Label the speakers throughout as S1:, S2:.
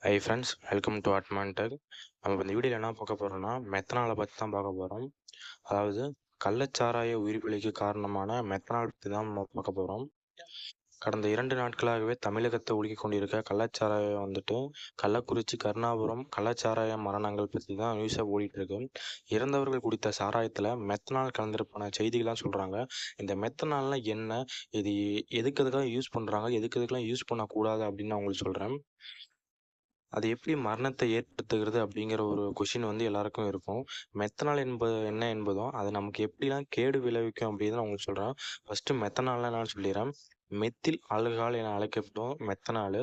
S1: High friends, welcome to Atman tech. நம்ம இந்த வீடியோவில் என்ன பார்க்க போகிறோம்னா மெத்தனாலை பற்றி தான் பார்க்க போகிறோம். அதாவது கள்ளச்சாராய உயிர்பிழைக்கு காரணமான மெத்தனால் பற்றி தான் நம்ம பார்க்க போகிறோம். கடந்த 2 நாட்களாகவே தமிழகத்தை உலுக்கிக் கொண்டிருக்க கள்ளச்சாராயம் கள்ளக்குறிச்சி, கருணாபுரம் கள்ளச்சாராய மரணங்கள் பற்றி தான் நியூஸாக ஓடிட்டுருக்கு. இறந்தவர்கள் குடித்த சாராயத்தில் மெத்தனால் கலந்திருப்பான செய்திகள்லாம் சொல்கிறாங்க. இந்த மெத்தனால்னால் என்ன, இது எதுக்காக யூஸ் பண்ணுறாங்க, எதுக்கெல்லாம் யூஸ் பண்ணக்கூடாது அப்படின்னு நான் உங்களுக்கு சொல்கிறேன். அது எப்படி மரணத்தை ஏற்படுத்துகிறது அப்படிங்கிற ஒரு கொஷின் எல்லாருக்கும் இருக்கும். மெத்தனால் என்ன என்பதும் அது நமக்கு எப்படிலாம் கேடு விளைவிக்கும் அப்படின்னு நான் உங்களுக்கு சொல்கிறேன். ஃபஸ்ட்டு மெத்தனால்னா என்னன்னு சொல்லிடுறேன். மெத்தில் ஆல்கஹால் என அழைக்கப்படும் மெத்தனாலு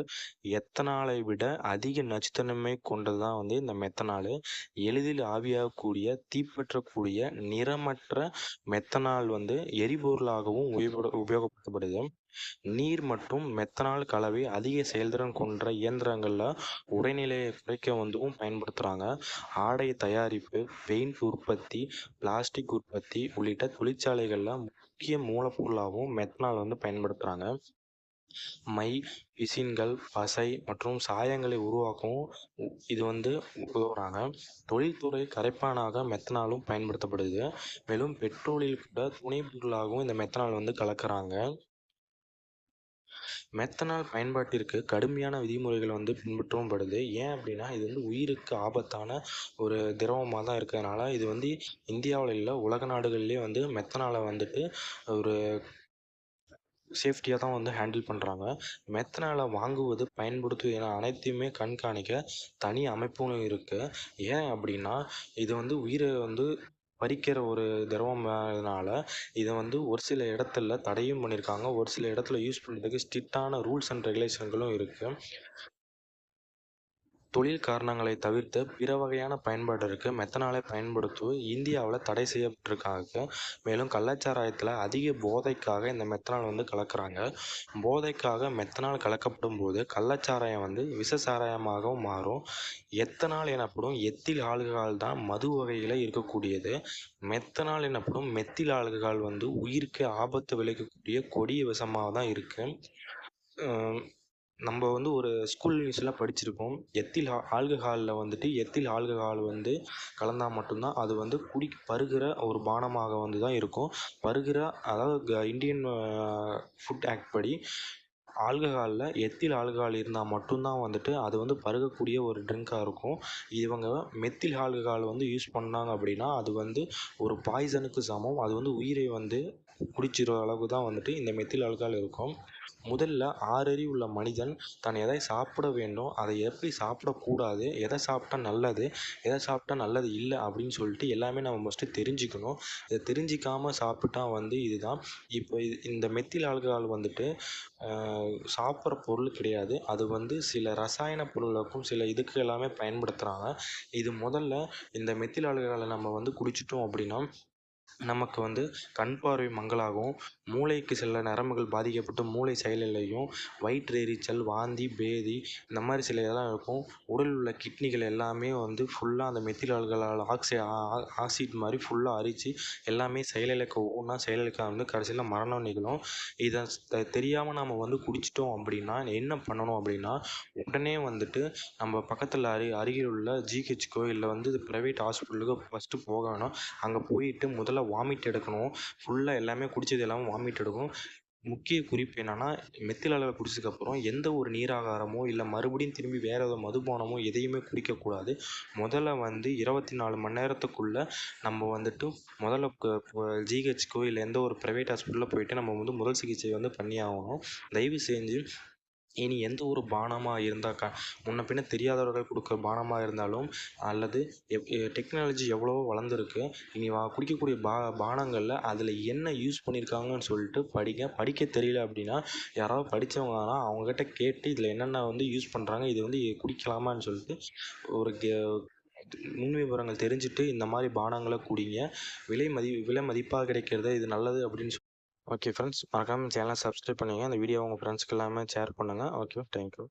S1: எத்தனாலை விட அதிக நச்சுத்தன்மை கொண்டது தான் இந்த மெத்தனாலு. எளிதில் ஆவியாகக்கூடிய, தீப்பற்றக்கூடிய, நிறமற்ற மெத்தனால் எரிபொருளாகவும் உபயோகப்படுத்தப்படுது. நீர் மற்றும் மெத்தனால் கலவை அதிக செயல்திறன் கொண்ட இயந்திரங்களில் உரைநிலையை குறைக்க பயன்படுத்துகிறாங்க. ஆடை தயாரிப்பு, பெயிண்ட் உற்பத்தி, பிளாஸ்டிக் உற்பத்தி உள்ளிட்ட தொழிற்சாலைகளில் முக்கிய மூலப்பொருளாகவும் மெத்தனால் பயன்படுத்துகிறாங்க. மை, பிசின்கள், பசை மற்றும் சாயங்களை உருவாக்கவும் இது உதவுறாங்க. தொழில்துறை கரைப்பானாக மெத்தனாலும் பயன்படுத்தப்படுது. மேலும் பெட்ரோலில் கூட துணைப் பொருளாகவும் இந்த மெத்தனால் கலக்கிறாங்க. மெத்தனால் பயன்பாட்டிற்கு கடுமையான விதிமுறைகள் பின்பற்றவும் படுது. ஏன் அப்படின்னா இது உயிருக்கு ஆபத்தான ஒரு திரவமாக தான் இருக்கிறதுனால இது இந்தியாவில் இல்லை, உலக நாடுகள்லேயே மெத்தனாலை ஒரு சேஃப்டியாக தான் ஹேண்டில் பண்ணுறாங்க. மெத்தனாலை வாங்குவது, பயன்படுத்துவது என அனைத்தையுமே கண்காணிக்க தனி அமைப்புகளும் இருக்குது. ஏன் அப்படின்னா இது உயிரை பறிக்கிற ஒரு திரவம்னால இதை ஒரு சில இடத்துல தடையும் பண்ணியிருக்காங்க. ஒரு சில இடத்துல யூஸ் பண்ணுறதுக்கு ஸ்ட்ரிக்டான ரூல்ஸ் அண்ட் ரெகுலேஷன்களும் இருக்குது. தொழில் காரணங்களை தவிர்த்து பிற வகையான பயன்பாட்டிற்கு மெத்தனாலை பயன்படுத்துவது இந்தியாவில் தடை செய்யப்பட்டிருக்காங்க. மேலும் கள்ளச்சாராயத்தில் அதிக போதைக்காக இந்த மெத்தனால் கலக்கிறாங்க. போதைக்காக மெத்தனால் கலக்கப்படும் போது கள்ளச்சாராயம் விஷ சாராயமாகவும் மாறும். எத்தனால் எனப்படும் எத்தில் ஆல்கஹால் தான் மது வகையில் இருக்கக்கூடியது. மெத்தனால் எனப்படும் மெத்தில் ஆல்கஹால் உயிருக்கு ஆபத்து விளைவிக்கக்கூடிய கொடிய விஷமாக தான் இருக்குது. நம்ம ஒரு ஸ்கூல் நியூஸில் படிச்சிருக்கோம். எத்தில் ஆல்கஹாலில் எத்தில் ஆல்கஹால் கலந்தால் மட்டும்தான் அது பருகிற ஒரு பானமாக தான் இருக்கும். பருகிற, அதாவது இந்தியன் ஃபுட் ஆக்ட் படி ஆல்கஹாலில் எத்தில் ஆல்கஹால் இருந்தால் மட்டும்தான் அது பருகக்கூடிய ஒரு ட்ரிங்காக இருக்கும். இவங்க மெத்தில் ஆல்கஹால் யூஸ் பண்ணாங்க அப்படின்னா அது ஒரு பாய்சனுக்கு சமம். அது உயிரை குடிச்சிற அளவுக்கு தான் இந்த மெத்தில் ஆல்கஹால் இருக்கும். முதல்ல 6 அறிவு உள்ள மனிதன் தான் எதை சாப்பிட வேண்டும், அதை எப்படி சாப்பிடக்கூடாது, எதை சாப்பிட்டா நல்லது, எதை சாப்பிட்டா நல்லது இல்லை அப்படின்னு சொல்லிட்டு எல்லாமே நம்ம ஃபஸ்ட்டு தெரிஞ்சுக்கணும். இதை தெரிஞ்சிக்காமல் சாப்பிட்டா இதுதான். இப்போ இந்த மெத்தில் ஆல்கஹால் சாப்பிட்ற பொருள் கிடையாது. அது சில ரசாயன பொருளுக்கும் சில இதுக்கு எல்லாமே பயன்படுத்துகிறாங்க. இது முதல்ல இந்த மெத்தில் ஆல்கஹாலை நம்ம குடிச்சிட்டோம் அப்படின்னா நமக்கு கண் பார்வை மங்கலாகும், மூளைக்கு சில நரம்புகள் பாதிக்கப்பட்டு மூளை செயலிலையும், வயிற்று எரிச்சல், வாந்தி, பேதி இந்த மாதிரி சில இதெல்லாம் இருக்கும். உடலில் உள்ள கிட்னிகள் எல்லாமே ஃபுல்லாக அந்த மெத்தில் ஆல்கஹால் ஆக்சைடு மாதிரி ஃபுல்லாக அரித்து எல்லாமே செயலிழக்க, ஒவ்வொன்றா செயலிழக்க கடைசியில் மரணம் நிகழும். இதை தெரியாமல் நம்ம குடிச்சிட்டோம் அப்படின்னா என்ன பண்ணணும் அப்படின்னா உடனே நம்ம பக்கத்தில் அருகில் உள்ள ஜிஹெச்க்கோ இல்லை ப்ரைவேட் ஹாஸ்பிட்டலுக்கு ஃபஸ்ட்டு போகணும். அங்கே போயிட்டு முதல்ல வாமிட் எடுக்கணும். ஃபுல்லாக எல்லாமே குடித்தது எல்லாமே வாமிட் எடுக்கணும். முக்கிய குறிப்பு என்னென்னா, மெத்தில் ஆல்கஹால் குடிச்சதுக்கப்புறம் எந்த ஒரு நீராகாரமோ இல்லை மறுபடியும் திரும்பி வேறு ஏதோ மதுபானமோ எதையுமே குடிக்கக்கூடாது. முதல்ல 24 மணி நேரத்துக்குள்ளே நம்ம முதல்ல ஜிஹெச்க்கோ இல்லை எந்த ஒரு ப்ரைவேட் ஹாஸ்பிட்டலில் போயிட்டு நம்ம முதல் சிகிச்சை பண்ணி ஆகணும். தயவு செஞ்சு இனி எந்த ஒரு பானமாக இருந்தால் முன்ன பின்ன தெரியாதவர்கள் கொடுக்குற பானமாக இருந்தாலும் அல்லது டெக்னாலஜி எவ்வளவோ வளர்ந்துருக்கு. இனி குடிக்கக்கூடிய பானங்களில் அதில் என்ன யூஸ் பண்ணியிருக்காங்கன்னு சொல்லிட்டு படிக்க தெரியல அப்படின்னா யாராவது படித்தவங்கன்னா அவங்கக்கிட்ட கேட்டு இதில் என்னென்ன யூஸ் பண்ணுறாங்க, இது குடிக்கலாமான்னு சொல்லிட்டு ஒரு முன் விவரங்கள் தெரிஞ்சுட்டு இந்த மாதிரி பானங்களை குடிங்க. விலை மதிப்பாக கிடைக்கிறது இது நல்லது அப்படின்னு ஓகே ஃப்ரெண்ட்ஸ், மறக்காமல் சேனலை சப்ஸ்கிரைப் பண்ணுங்கள். அந்த வீடியோ உங்கள் ஃப்ரெண்ட்ஸ்க்கு எல்லாமே ஷேர் பண்ணுங்கள். Okay, thank you.